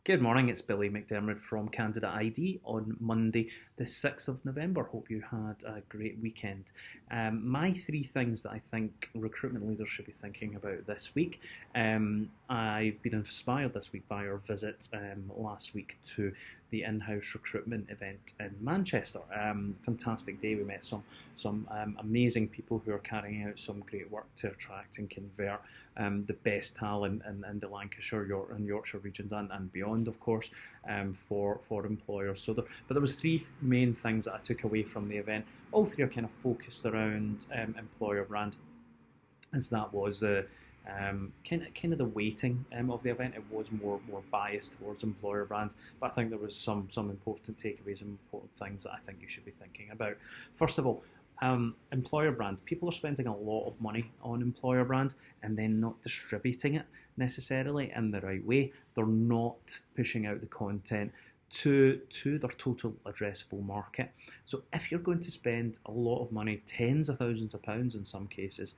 Good morning, it's Billy McDiarmid from Candidate ID on Monday, the 6th of November. Hope you had a great weekend. My three things that I think recruitment leaders should be thinking about this week. I've been inspired this week by our visit last week to the In-House Recruitment event in Manchester. Fantastic day. We met some amazing people who are carrying out some great work to attract and convert the best talent in the Lancashire and Yorkshire regions and beyond, of course, for employers. But there was three main things that I took away from the event. All three are kind of focused around employer brand, as that was kind of the weighting of the event. It was more biased towards employer brand, but I think there was some important takeaways and important things that I think you should be thinking about. First of all, employer brand. People are spending a lot of money on employer brand and then not distributing it necessarily in the right way. They're not pushing out the content to their total addressable market. So if you're going to spend a lot of money, tens of thousands of pounds in some cases,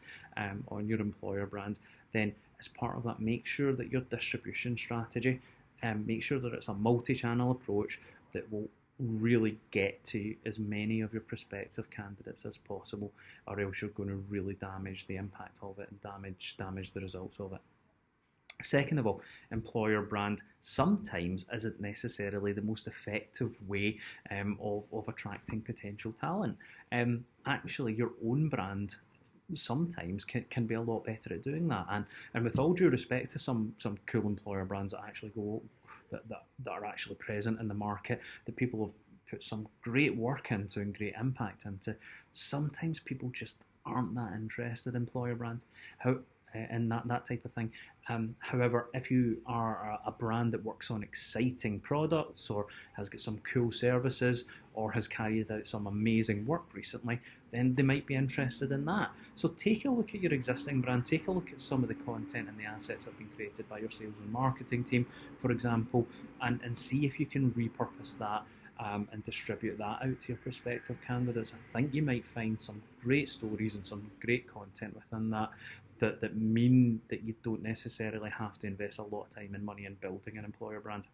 on your employer brand, then as part of that, make sure that your distribution strategy, make sure that it's a multi-channel approach that will really get to as many of your prospective candidates as possible, or else you're going to really damage the impact of it and damage the results of it. Second of all, employer brand sometimes isn't necessarily the most effective way of attracting potential talent. Actually, your own brand sometimes can be a lot better at doing that. And with all due respect to some cool employer brands that actually go that are actually present in the market, that people have put some great work into and great impact into, sometimes people just aren't that interested in employer brand. And that type of thing. However, if you are a brand that works on exciting products or has got some cool services or has carried out some amazing work recently, then they might be interested in that. So take a look at your existing brand, take a look at some of the content and the assets that have been created by your sales and marketing team, for example, and see if you can repurpose that and distribute that out to your prospective candidates. I think you might find some great stories and some great content within that mean that you don't necessarily have to invest a lot of time and money in building an employer brand.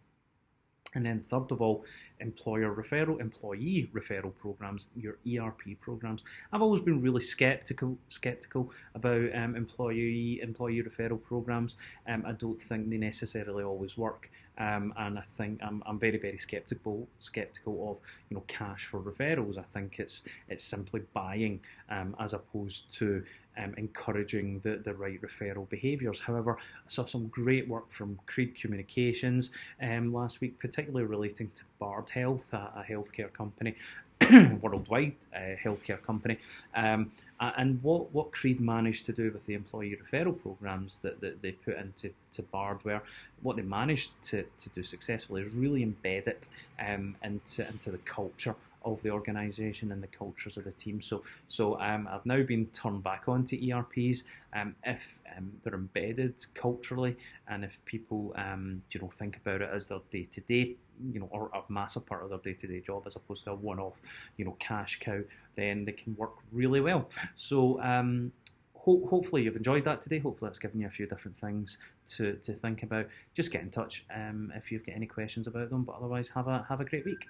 And then third of all, employee referral programs, your ERP programs. I've always been really skeptical about employee referral programs. I don't think they necessarily always work. And I think I'm very, very skeptical of cash for referrals. I think it's simply buying as opposed to encouraging the right referral behaviours. However, I saw some great work from Creed Communications last week, particularly relating to Bard Health, a healthcare company, worldwide healthcare company, and what Creed managed to do with the employee referral programs that they put into Bard, where what they managed to do successfully is really embed it into the culture of the organisation and the cultures of the team. So I've now been turned back onto ERPs if they're embedded culturally, and if people think about it as their day-to-day, or a massive part of their day-to-day job as opposed to a one-off cash cow, then they can work really well. So hopefully you've enjoyed that today. Hopefully that's given you a few different things to think about. Just get in touch if you've got any questions about them, but otherwise have a great week.